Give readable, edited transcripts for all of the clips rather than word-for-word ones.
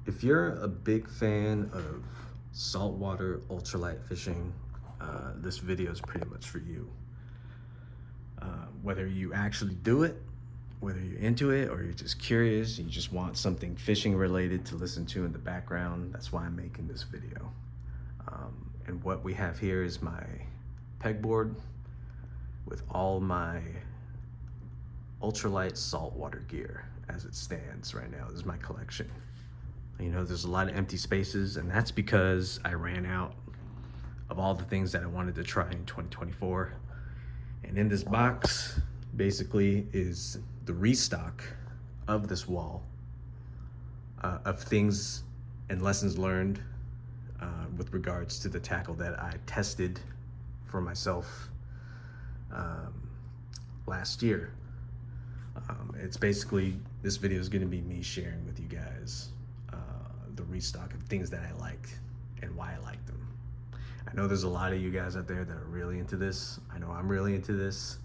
If you're a big fan of saltwater ultralight fishing, this video is pretty much for you. Whether you actually do it, whether you're into it, or you're just curious, you just want something fishing related to listen to in the background, that's why I'm making this video. And what we have here is my pegboard with all my ultralight saltwater gear as it stands right now. This is my collection. You know, there's a lot of empty spaces, and that's because I ran out of all the things that I wanted to try in 2024. And in this box basically is the restock of this wall of things and lessons learned with regards to the tackle that I tested for myself last year. It's basically, this video is going to be me sharing with you guys the restock of things that I liked and why I liked them. I know there's a lot of you guys out there that are really into this. I know I'm really into this.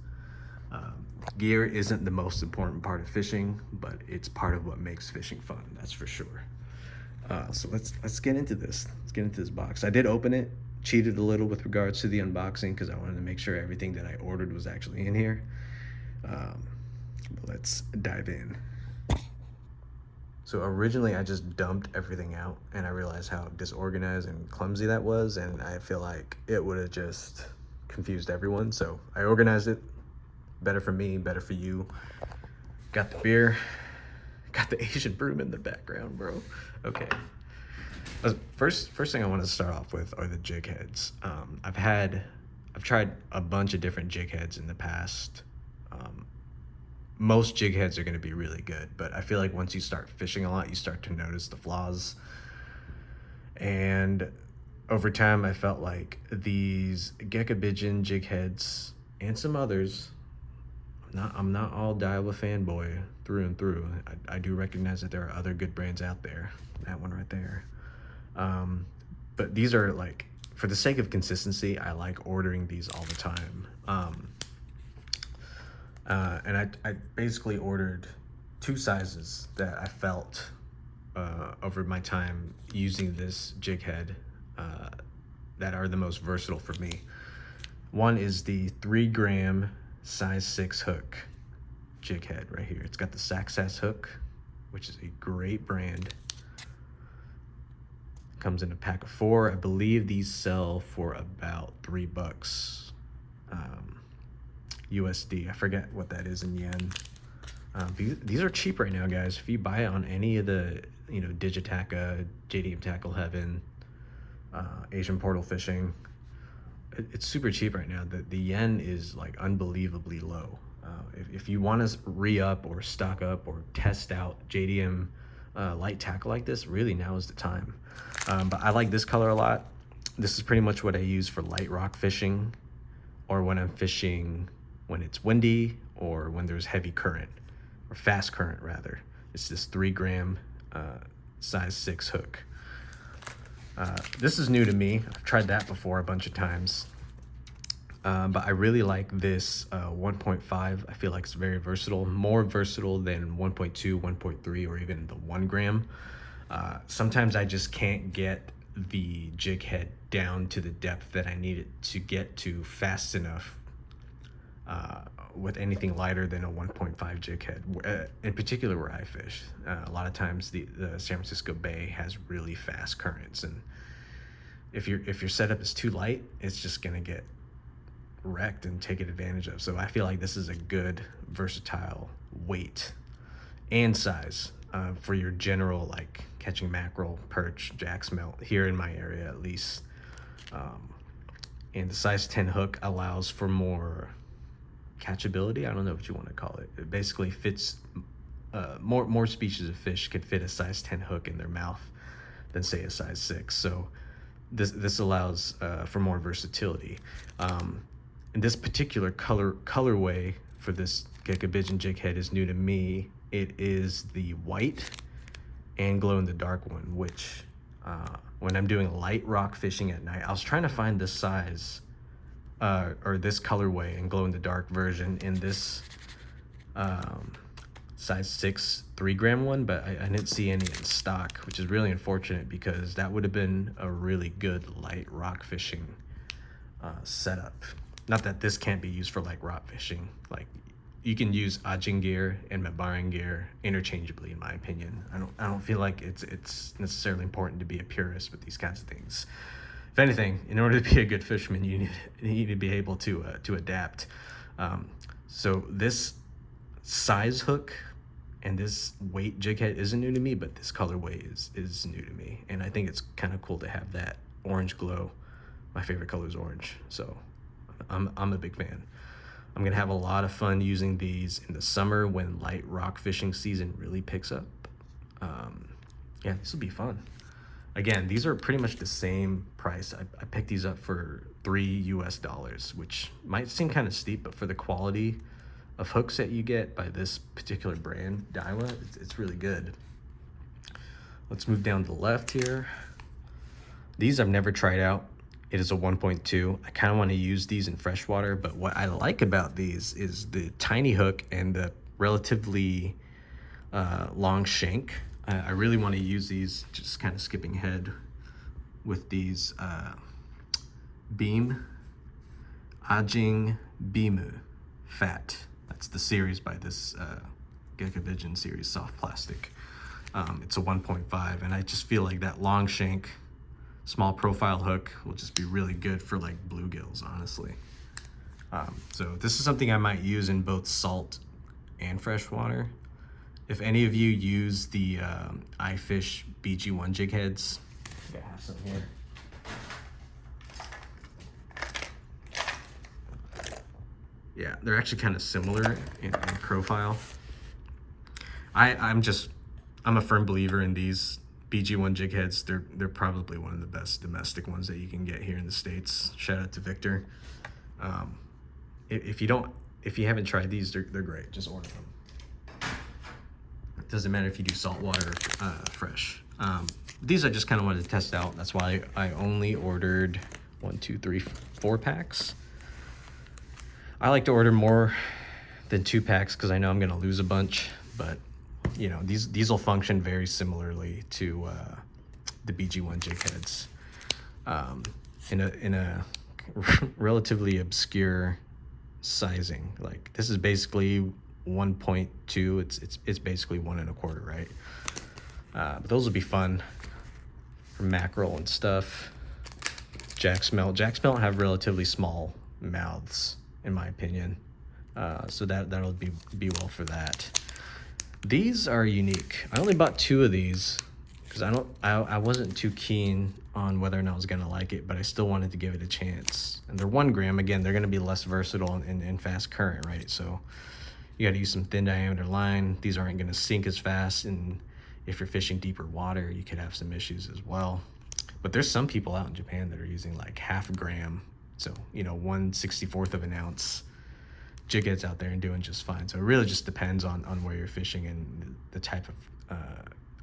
Gear isn't the most important part of fishing, but it's part of what makes fishing fun, that's for sure. So let's get into this. Let's get into this box. I did open it, cheated a little with regards to the unboxing because I wanted to make sure everything that I ordered was actually in here. But let's dive in. So originally I just dumped everything out, and I realized how disorganized and clumsy that was, and I feel like it would have just confused everyone. So I organized it. Better for me, better for you. Got the beer, got the Asian broom in the background, bro. Okay. First thing I want to start off with are the jig heads. I've tried a bunch of different jig heads in the past. Most jig heads are going to be really good, but I feel like once you start fishing a lot, you start to notice the flaws. And over time, I felt like these Gekkabijin jig heads and some others, I'm not all Daiwa fanboy through and through. I do recognize that there are other good brands out there. That one right there. But these are, like, for the sake of consistency, I like ordering these all the time. And I basically ordered two sizes that I felt over my time using this jig head that are the most versatile for me. One is the 3 gram size 6 hook jig head right here. It's got the Success hook, which is a great brand. Comes in a pack of 4. I believe these sell for about $3 USD. I forget what that is in yen. These are cheap right now, guys. If you buy it on any of the, Digitaka, JDM Tackle Heaven, Asian Portal Fishing, it's super cheap right now. The yen is like unbelievably low. If you want to re-up or stock up or test out JDM light tackle like this, really now is the time. But I like this color a lot. This is pretty much what I use for light rock fishing, or when I'm fishing when it's windy or when there's heavy current, or fast current rather. It's this 3 gram size 6 hook. This is new to me. I've tried that before a bunch of times. But I really like this 1.5. I feel like it's very versatile, more versatile than 1.2, 1.3, or even the 1 gram. Sometimes I just can't get the jig head down to the depth that I need it to get to fast enough with anything lighter than a 1.5 jig head, in particular where I fish. A lot of times the San Francisco Bay has really fast currents, and if your setup is too light, it's just gonna get wrecked and taken advantage of. So I feel like this is a good versatile weight and size for your general, like, catching mackerel, perch, jack smelt here in my area at least. And the size 10 hook allows for more catchability. I don't know what you want to call it. It basically fits more species of fish could fit a size 10 hook in their mouth than, say, a size 6. So this allows for more versatility. And this particular colorway for this Gekkabijin jig head is new to me. It is the white and glow in the dark one, which when I'm doing light rock fishing at night, I was trying to find this size or this colorway and glow in the dark version in this size 6 3-gram one, but I didn't see any in stock, which is really unfortunate because that would have been a really good light rock fishing setup. Not that this can't be used for like rock fishing. Like, you can use Ajin gear and Mabaran gear interchangeably, in my opinion. I don't feel like it's necessarily important to be a purist with these kinds of things. If anything, in order to be a good fisherman, you need to be able to adapt. So this size hook and this weight jig head isn't new to me, but this colorway is new to me, and I think it's kind of cool to have that orange glow. My favorite color is orange, so I'm a big fan. I'm gonna have a lot of fun using these in the summer when light rock fishing season really picks up. Yeah, this will be fun. Again, these are pretty much the same price. I picked these up for $3 US, which might seem kind of steep, but for the quality of hooks that you get by this particular brand, Daiwa, it's really good. Let's move down to the left here. These I've never tried out. It is a 1.2. I kind of want to use these in freshwater, but what I like about these is the tiny hook and the relatively long shank. I really want to use these, just kind of skipping ahead, with these Beam Ajing Bimu Fat. That's the series by this Gekkabijin series, soft plastic. It's a 1.5, and I just feel like that long shank, small profile hook will just be really good for like bluegills, honestly. So this is something I might use in both salt and freshwater. If any of you use the iFish BG1 jig heads, I have some here. Yeah, they're actually kind of similar in profile. I'm a firm believer in these BG1 jig heads. They're probably one of the best domestic ones that you can get here in the States. Shout out to Victor. If you haven't tried these, they're great. Just order them. It doesn't matter if you do saltwater or fresh. These I just kind of wanted to test out. That's why I only ordered 1, 2, 3, 4 packs. I like to order more than 2 packs because I know I'm going to lose a bunch, but you know, these will function very similarly to the BG1 jig heads in a relatively obscure sizing. Like, this is basically 1.2. It's basically 1 1/4, right? But those will be fun for mackerel and stuff. Jack smelt have relatively small mouths, in my opinion, so that'll be well for that. These are unique. I only bought 2 of these because I wasn't too keen on whether or not I was gonna like it, but I still wanted to give it a chance. And they're 1 gram. Again, they're gonna be less versatile in fast current, right? So you got to use some thin diameter line. These aren't gonna sink as fast, and if you're fishing deeper water, you could have some issues as well. But there's some people out in Japan that are using like 1/2 gram, so 1/64 of an ounce jig heads out there and doing just fine. So it really just depends on where you're fishing and the type of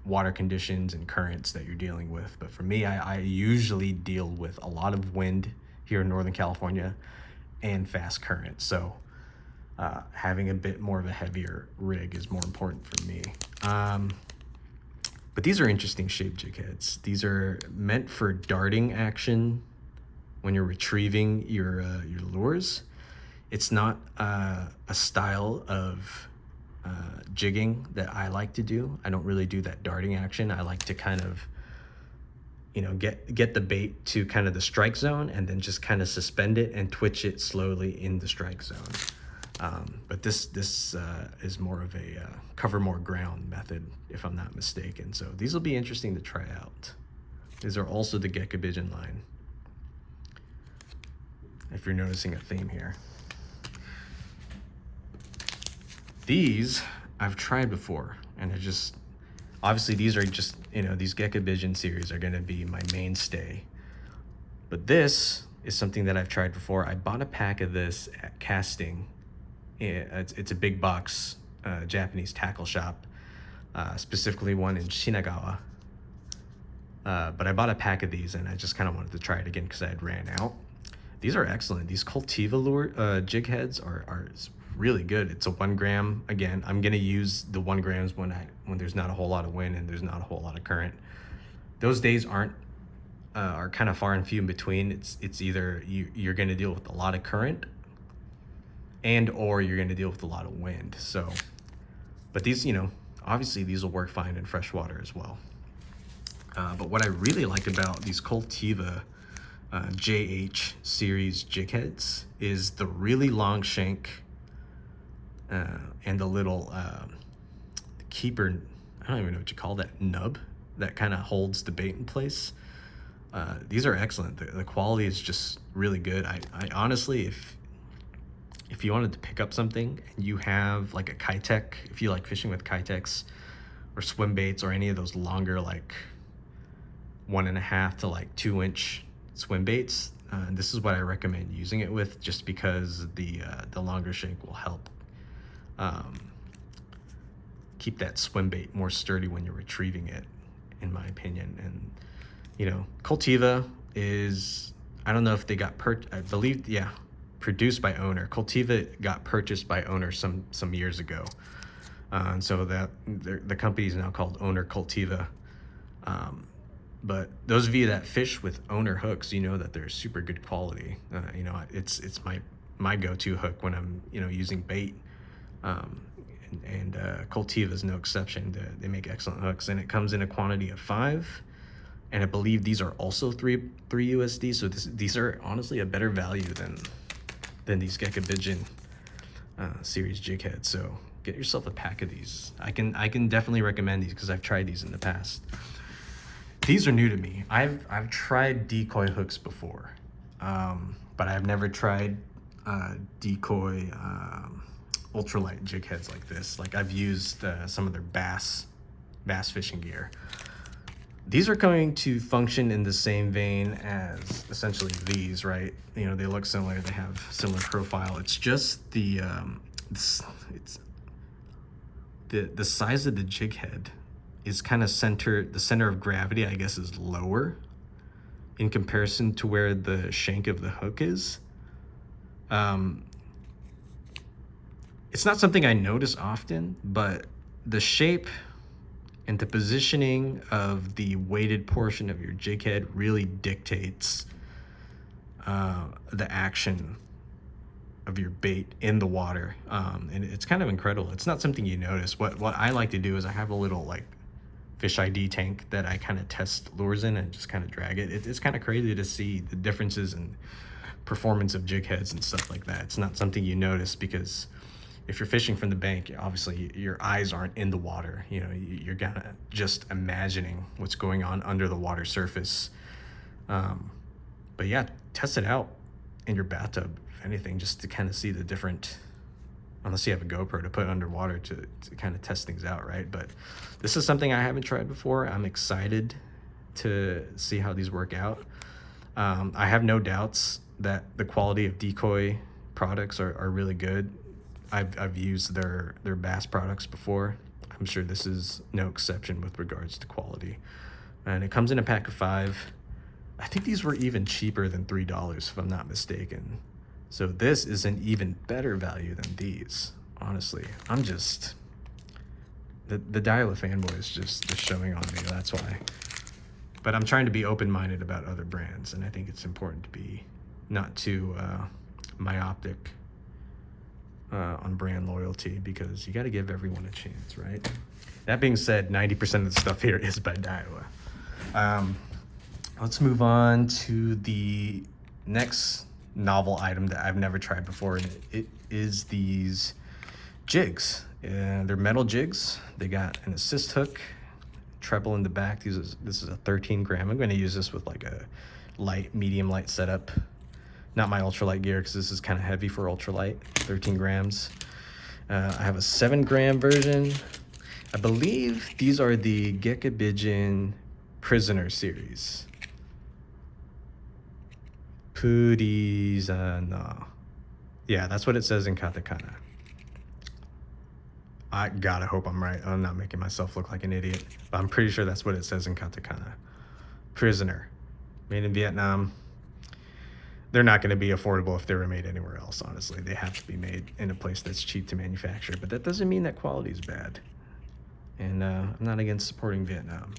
water conditions and currents that you're dealing with. But for me, I usually deal with a lot of wind here in Northern California and fast currents. So having a bit more of a heavier rig is more important for me. But these are interesting shaped jig heads. These are meant for darting action when you're retrieving your lures. It's not a style of jigging that I like to do. I don't really do that darting action. I like to kind of, get the bait to kind of the strike zone and then just kind of suspend it and twitch it slowly in the strike zone. But this is more of a cover more ground method, if I'm not mistaken. So these will be interesting to try out. These are also the Gekkabijin line, if you're noticing a theme here. These I've tried before, and obviously these are just, these Gekkabijin series are gonna be my mainstay. But this is something that I've tried before. I bought a pack of this at Casting. It's a big box Japanese tackle shop, specifically one in Shinagawa. But I bought a pack of these and I just kind of wanted to try it again because I had ran out. These are excellent. These Cultiva lure jig heads are really good. It's a 1 gram. Again, I'm gonna use the 1 grams when there's not a whole lot of wind and there's not a whole lot of current. Those days are kind of far and few in between. It's either you're gonna deal with a lot of current or you're gonna deal with a lot of wind. So, but these, obviously these will work fine in freshwater as well. But what I really like about these Cultiva JH series jig heads is the really long shank and the little keeper, I don't even know what you call that, nub that kind of holds the bait in place. These are excellent. The quality is just really good. I honestly, if you wanted to pick up something and you have like a Kitech, if you like fishing with Kitechs or swim baits or any of those longer, like 1.5 to like 2 inch swim baits, this is what I recommend using it with, just because the longer shank will help keep that swim bait more sturdy when you're retrieving it, in my opinion. And Cultiva is, I don't know if they got I believe, yeah, produced by Owner. Cultiva got purchased by Owner some years ago, and so that the company is now called Owner Cultiva. But those of you that fish with Owner hooks, that they're super good quality. It's my go-to hook when I'm using bait, and Cultiva is no exception. They make excellent hooks, and it comes in a quantity of 5. And I believe these are also 3 USD. So these are honestly a better value than these Gekkabijin series jig heads. So get yourself a pack of these. I can definitely recommend these because I've tried these in the past. These are new to me. I've tried decoy hooks before, but I've never tried decoy ultralight jig heads like this. Like, I've used some of their bass fishing gear. These are going to function in the same vein as essentially these, right? They look similar, they have similar profile. It's just the size of the jig head is kind of the center of gravity, I guess, is lower in comparison to where the shank of the hook is. It's not something I notice often, but the shape and the positioning of the weighted portion of your jig head really dictates the action of your bait in the water, and it's kind of incredible. It's not something you notice. What I like to do is I have a little like fish ID tank that I kind of test lures in and just kind of drag it. It's kind of crazy to see the differences in performance of jig heads and stuff like that. It's not something you notice because if you're fishing from the bank, obviously your eyes aren't in the water. You're kind of just imagining what's going on under the water surface. But yeah, test it out in your bathtub, if anything, just to kind of see the different, unless you have a GoPro to put underwater to kind of test things out, right? But this is something I haven't tried before. I'm excited to see how these work out. I have no doubts that the quality of decoy products are really good. I've used their bass products before. I'm sure this is no exception with regards to quality. And it comes in a pack of 5. I think these were even cheaper than $3 if I'm not mistaken. So this is an even better value than these. Honestly, I'm just, the Daiwa fanboy is just showing on me, that's why. But I'm trying to be open-minded about other brands, and I think it's important to be not too myopic on brand loyalty, because you got to give everyone a chance, right? That being said, 90% of the stuff here is by Daiwa. Let's move on to the next novel item that I've never tried before, and it is these jigs. They're metal jigs. They got an assist hook, treble in the back. This is a 13 gram. I'm going to use this with like a medium light setup. Not my ultralight gear, because this is kind of heavy for ultralight. 13 grams. I have a 7 gram version. I believe these are the Gekkabijin Prisoner series. Purizana. Yeah, that's what it says in katakana. I gotta hope I'm right. I'm not making myself look like an idiot, but I'm pretty sure that's what it says in katakana. Prisoner. Made in Vietnam. they're not going to be affordable if they were made anywhere else, honestly. They have to be made in a place that's cheap to manufacture, but that doesn't mean that quality is bad. And I'm not against supporting Vietnam.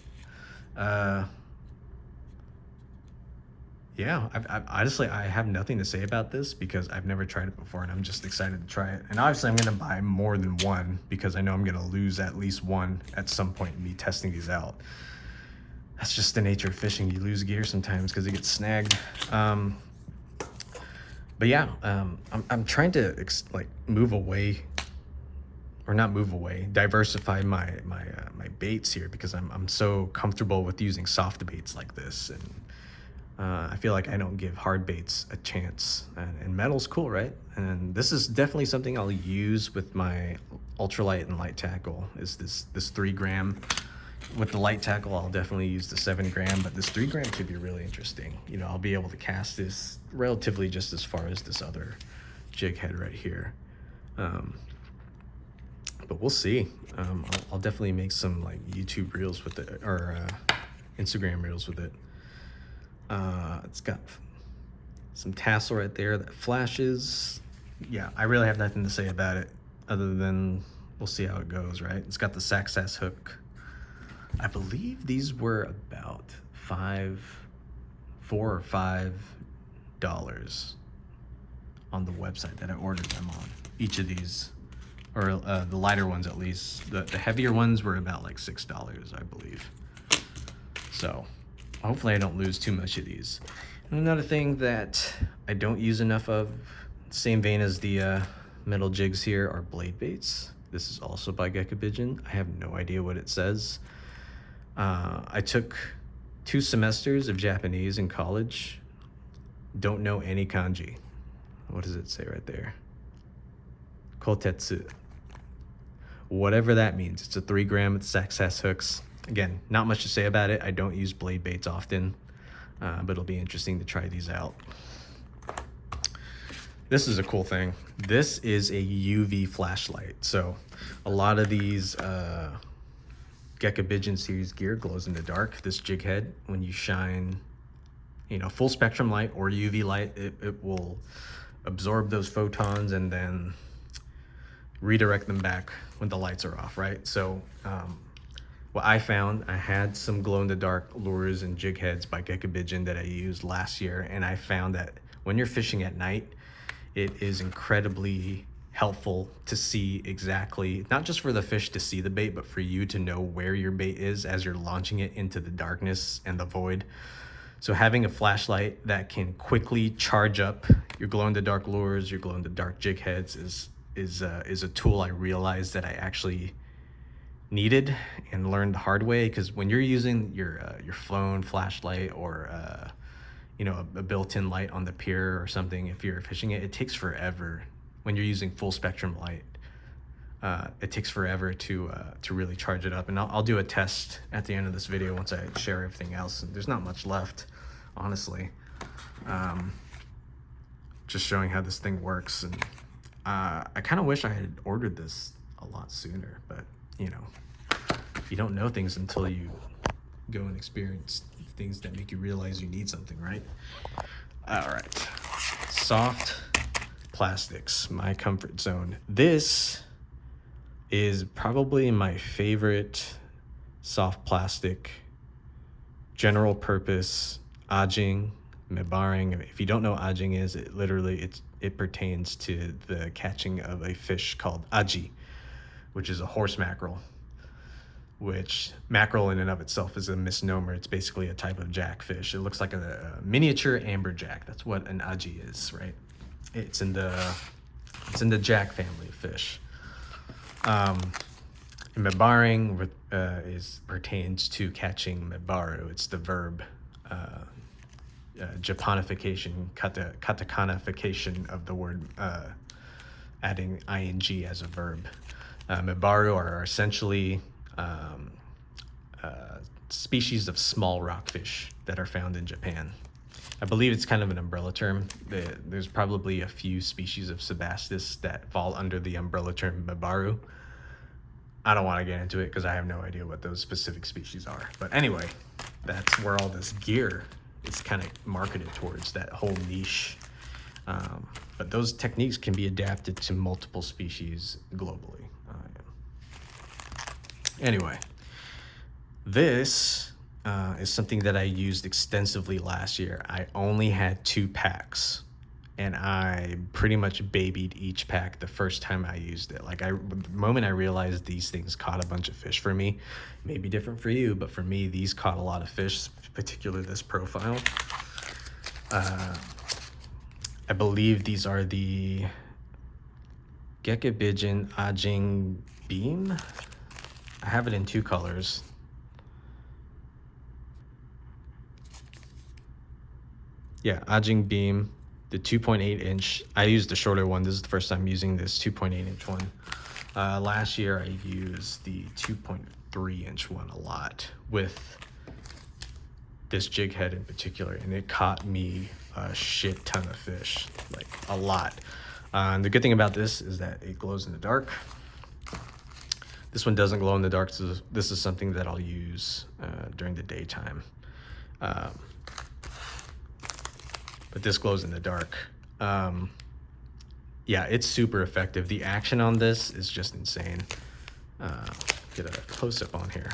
Yeah, honestly, I have nothing to say about this because I've never tried it before, and I'm just excited to try it. And obviously, I'm going to buy more than one because I know I'm going to lose at least one at some point in me testing these out. That's just the nature of fishing. You lose gear sometimes because it gets snagged. But yeah, I'm trying to like move away, or not move away, diversify my baits here because I'm so comfortable with using soft baits like this, and I feel like I don't give hard baits a chance. And metal's cool, right? And this is definitely something I'll use with my ultralight and light tackle. Is this 3 gram? With the light tackle, I'll definitely use the 7 gram, but this 3 gram could be really interesting. You know, I'll be able to cast this relatively just as far as this other jig head right here. But we'll see. I'll definitely make some like YouTube reels with it, or Instagram reels with it. It's got some tassel right there that flashes. Yeah, I really have nothing to say about it other than we'll see how it goes, right? It's got the success hook. I believe these were about $4 or $5 on the website that I ordered them on. Each of these, or the lighter ones at least. The heavier ones were about like $6, I believe. So hopefully I don't lose too much of these. And another thing that I don't use enough of, same vein as the metal jigs here, are blade baits. This is also by Gekkabijin. I have no idea what it says. I took 2 semesters of Japanese in college. Don't know any kanji. What does it say right there? Kotetsu. Whatever that means. It's a 3 gram with success hooks. Again, not much to say about it. I don't use blade baits often, but it'll be interesting to try these out. This is a cool thing. This is a UV flashlight. So a lot of these Gekkabijin series gear glows in the dark. This jig head, when you shine, you know, full spectrum light or UV light, it will absorb those photons and then redirect them back when the lights are off, right? So what I found, I had some glow-in-the-dark lures and jig heads by Gekkabijin that I used last year, and I found that when you're fishing at night, it is incredibly helpful to see exactly, not just for the fish to see the bait, but for you to know where your bait is as you're launching it into the darkness and the void. So having a flashlight that can quickly charge up your glow-in-the-dark lures, your glow-in-the-dark jig heads is a tool I realized that I actually needed and learned the hard way. Because when you're using your phone flashlight or you know, a built-in light on the pier or something, if you're fishing it, it takes forever. When you're using full spectrum light, it takes forever to really charge it up. And I'll do a test at the end of this video once I share everything else. And there's not much left, honestly. Just showing how this thing works. And I kind of wish I had ordered this a lot sooner, but you know, you don't know things until you go and experience things that make you realize you need something, right? All right, soft plastics, my comfort zone. This is probably my favorite soft plastic, general purpose ajing, mebaring. If you don't know what ajing is, it pertains to the catching of a fish called aji, which is a horse mackerel, which mackerel in and of itself is a misnomer. It's basically a type of jackfish. It looks like a miniature amberjack. That's what an aji is, right? It's in the jack family of fish. Mebaring pertains to catching mebaru. It's the verb, Japanification, katakanification of the word, adding ing as a verb. Mebaru are essentially species of small rockfish that are found in Japan. I believe it's kind of an umbrella term. There's probably a few species of Sebastis that fall under the umbrella term mebaru. I don't want to get into it because I have no idea what those specific species are. But anyway, that's where all this gear it's kind of marketed towards that whole niche. But those techniques can be adapted to multiple species globally. Anyway, this is something that I used extensively last year. I only had 2 packs, and I pretty much babied each pack the first time I used it. Like, the moment I realized these things caught a bunch of fish for me, maybe different for you, but for me, these caught a lot of fish, particularly this profile. I believe these are the Gekkabijin Ajing Beam. I have it in 2 colors. Yeah, Ajing Beam, the 2.8 inch. I used the shorter one. This is the first time using this 2.8 inch one. Last year I used the 2.3 inch one a lot with this jig head in particular, and it caught me a shit ton of fish, like a lot. And the good thing about this is that it glows in the dark. This one doesn't glow in the dark, so this is something that I'll use during the daytime. But this glows in the dark. Yeah, it's super effective. The action on this is just insane. Get a close-up on here.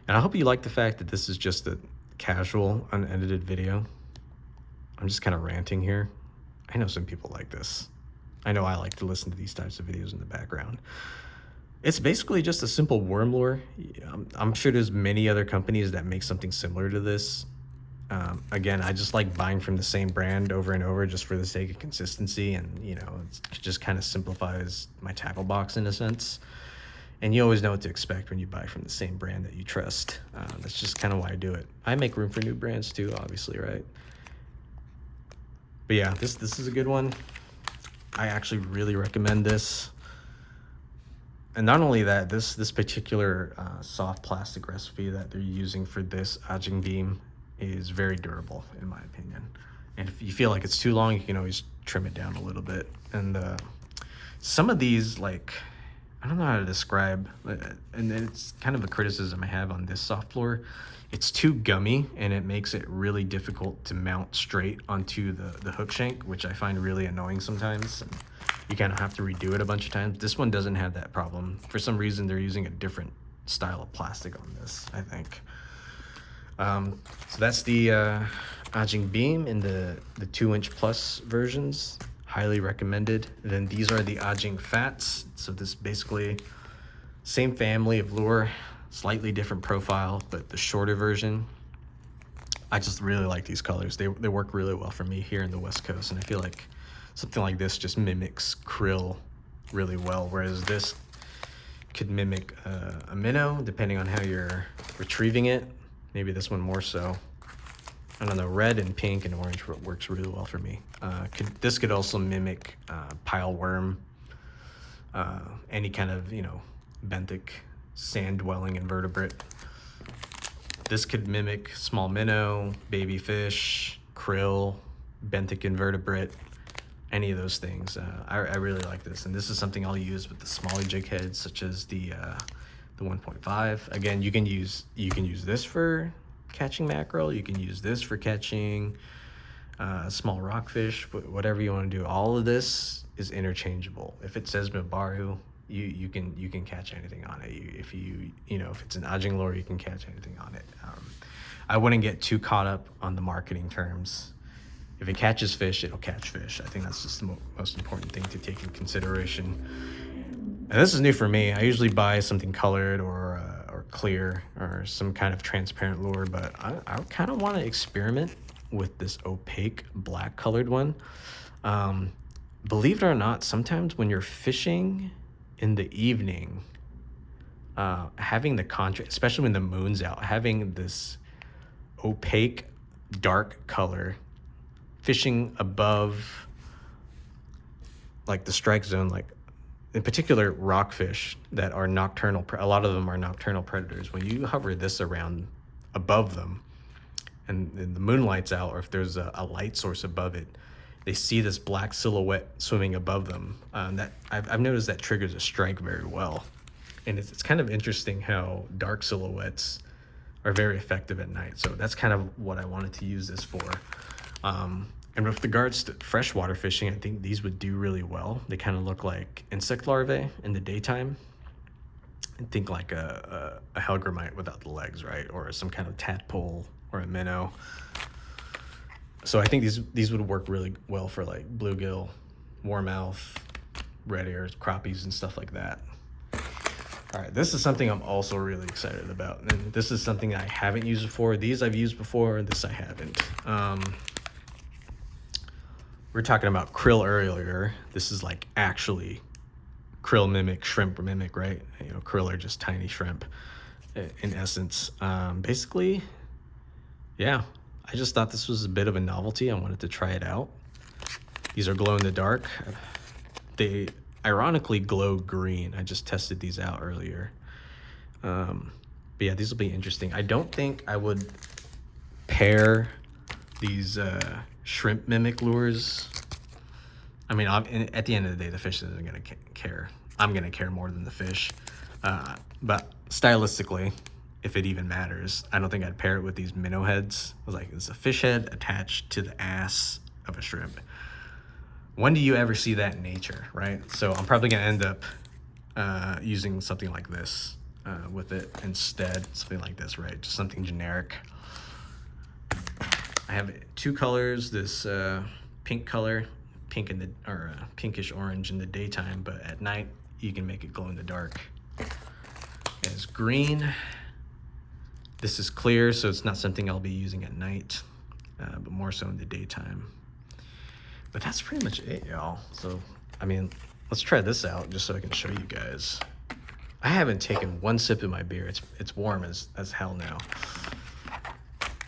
And I hope you like the fact that this is just a casual, unedited video. I'm just kind of ranting here. I know some people like this. I know I like to listen to these types of videos in the background. It's basically just a simple worm lure. I'm sure there's many other companies that make something similar to this. Again, I just like buying from the same brand over and over just for the sake of consistency, and it just kind of simplifies my tackle box in a sense. And you always know what to expect when you buy from the same brand that you trust. That's just kind of why I do it. I make room for new brands too, obviously, right? But yeah, this is a good one. I actually really recommend this. And not only that, this particular soft plastic recipe that they're using for this Ajing Beam is very durable, in my opinion. And if you feel like it's too long, you can always trim it down a little bit. And some of these, like, I don't know how to describe, and it's kind of a criticism I have on this soft lure. It's too gummy, and it makes it really difficult to mount straight onto the hook shank, which I find really annoying sometimes. And you kind of have to redo it a bunch of times. This one doesn't have that problem. For some reason, they're using a different style of plastic on this, I think. So that's the Ajing Beam in the 2-inch plus versions. Highly recommended. And then these are the Ajing Fats. So this basically same family of lure, slightly different profile, but the shorter version. I just really like these colors. They work really well for me here in the West Coast, and I feel like something like this just mimics krill really well, whereas this could mimic a minnow depending on how you're retrieving it. Maybe this one more so. I don't know, red and pink and orange works really well for me. This could also mimic pile worm, any kind of, benthic sand-dwelling invertebrate. This could mimic small minnow, baby fish, krill, benthic invertebrate, any of those things. I really like this, and this is something I'll use with the smaller jig heads, such as the 1.5. Again, you can use this for catching mackerel. You can use this for catching small rockfish, whatever you want to do. All of this is interchangeable. If it says Mabaru, you can catch anything on it. If it's an Ajing lure, you can catch anything on it. I wouldn't get too caught up on the marketing terms. If it catches fish, it'll catch fish. I think that's just the most important thing to take in consideration. And this is new for me. I usually buy something colored or clear or some kind of transparent lure, but I kind of want to experiment with this opaque black colored one. Believe it or not, sometimes when you're fishing in the evening, having the contrast, especially when the moon's out, having this opaque dark color, fishing above like the strike zone, like in particular rockfish that are nocturnal, a lot of them are nocturnal predators. When you hover this around above them and the moonlight's out, or if there's a light source above it, they see this black silhouette swimming above them. That I've noticed that triggers a strike very well. And it's kind of interesting how dark silhouettes are very effective at night. So that's kind of what I wanted to use this for. And with regards to freshwater fishing, I think these would do really well. They kind of look like insect larvae in the daytime. I think like a hellgrammite without the legs, right? Or some kind of tadpole or a minnow. So I think these would work really well for like bluegill, warmouth, red ears, crappies, and stuff like that. All right, this is something I'm also really excited about. And this is something I haven't used before. These I've used before, this I haven't. We were talking about krill earlier. This is like actually krill mimic, shrimp mimic, right? You know, krill are just tiny shrimp in essence. Basically, yeah, I just thought this was a bit of a novelty. I wanted to try it out. These are glow in the dark. They ironically glow green. I just tested these out earlier. But yeah, these will be interesting. I don't think I would pair these shrimp mimic lures. I mean, at the end of the day, the fish isn't gonna care. I'm gonna care more than the fish. But stylistically, if it even matters, I don't think I'd pair it with these minnow heads. I was like, it's a fish head attached to the ass of a shrimp. When do you ever see that in nature, right? So I'm probably gonna end up using something like this with it instead, something like this, right? Just something generic. I have two colors, this pink color, pink in the, or pinkish orange in the daytime, but at night you can make it glow in the dark. It's green. This is clear, so it's not something I'll be using at night, but more so in the daytime. But that's pretty much it, y'all. So, I mean, let's try this out just so I can show you guys. I haven't taken one sip of my beer. It's warm as hell now.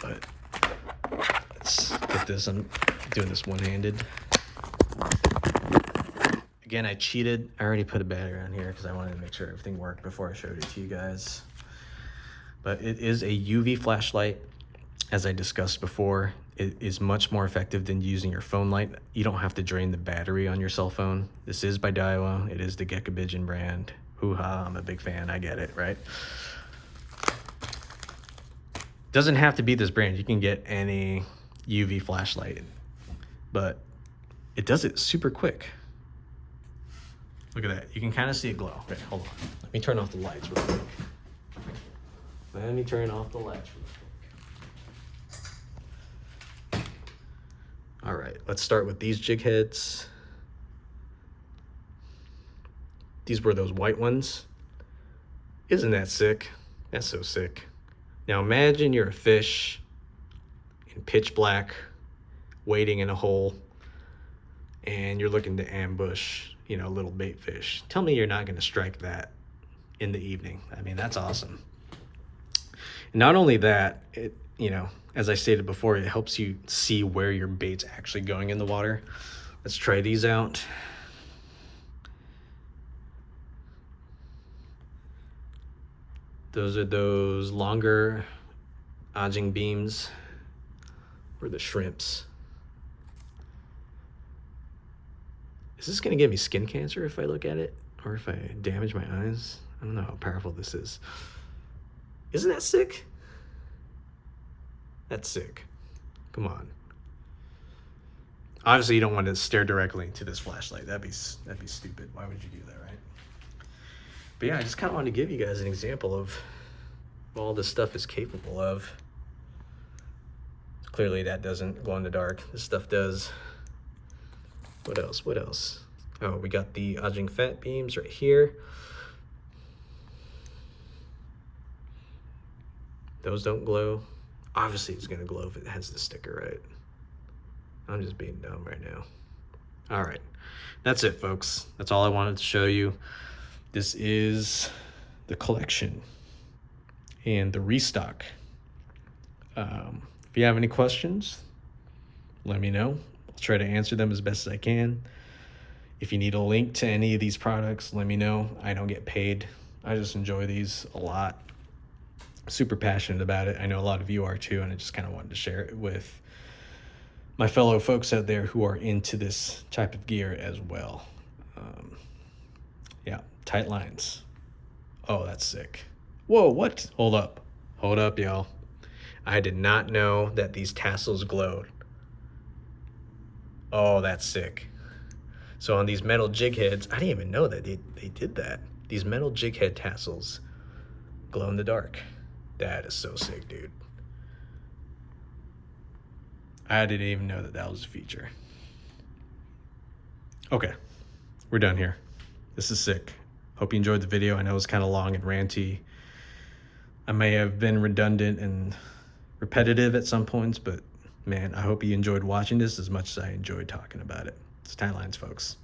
But let's get this. I'm doing this one-handed. Again, I cheated. I already put a battery on here because I wanted to make sure everything worked before I showed it to you guys. But it is a UV flashlight, as I discussed before. It is much more effective than using your phone light. You don't have to drain the battery on your cell phone. This is by Daiwa. It is the Gekkabijin brand. Hoo-ha, I'm a big fan. I get it, right? Doesn't have to be this brand. You can get any UV flashlight, but it does it super quick. Look at that. You can kind of see it glow. Okay, hold on. Let me turn off the lights real quick. Let me turn off the lights real quick. All right, let's start with these jig heads. These were those white ones. Isn't that sick? That's so sick. Now imagine you're a fish in pitch black, waiting in a hole, and you're looking to ambush, you know, a little bait fish. Tell me you're not gonna strike that in the evening. I mean, that's awesome. Not only that, it, you know, as I stated before, it helps you see where your bait's actually going in the water. Let's try these out. Those are those longer Ajing beams for the shrimps. Is this gonna give me skin cancer if I look at it? Or if I damage my eyes? I don't know how powerful this is. Isn't that sick? That's sick. Come on. Obviously, you don't want to stare directly into this flashlight. That'd be stupid. Why would you do that, right? But yeah, I just kind of wanted to give you guys an example of what all this stuff is capable of. Clearly, that doesn't glow in the dark. This stuff does. What else? What else? Oh, we got the Ajing fat beams right here. Those don't glow. Obviously, it's gonna glow if it has the sticker, right? I'm just being dumb right now. All right, that's it, folks. That's all I wanted to show you. This is the collection and the restock. If you have any questions, let me know. I'll try to answer them as best as I can. If you need a link to any of these products, let me know. I don't get paid. I just enjoy these a lot. Super passionate about it. I know a lot of you are too, and I just kind of wanted to share it with my fellow folks out there who are into this type of gear as well. Yeah, tight lines. Oh, that's sick. Whoa, what? Hold up. Hold up, y'all. I did not know that these tassels glowed. Oh, that's sick. So on these metal jig heads, I didn't even know that they did that. These metal jig head tassels glow in the dark. That is so sick, dude. I didn't even know that that was a feature. Okay, we're done here. This is sick. Hope you enjoyed the video. I know it was kind of long and ranty. I may have been redundant and repetitive at some points, but man, I hope you enjoyed watching this as much as I enjoyed talking about it. It's Tight Lines, folks.